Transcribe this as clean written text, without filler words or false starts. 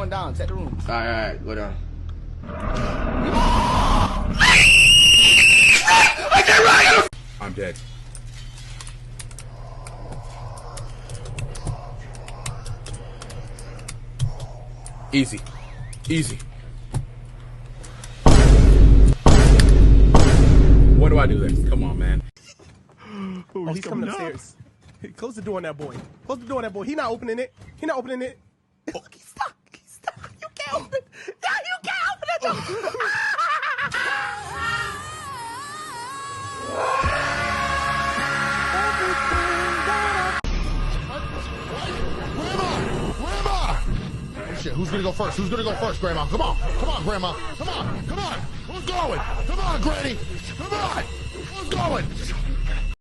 going down. Check the room. All right, go down. I can't run! I'm dead. Easy. Easy. What do I do this? Come on, man. Oh, he's coming upstairs. Close the door on that boy. Close the door on that boy. He not opening it. He not opening it. Look, he's stuck. He's stuck. You can't open. No, you can't open that door. Shit, who's gonna go first? Who's gonna go first, Grandma? Come on, Grandma. Come on. Who's going? Come on, Granny. Come on. Who's going?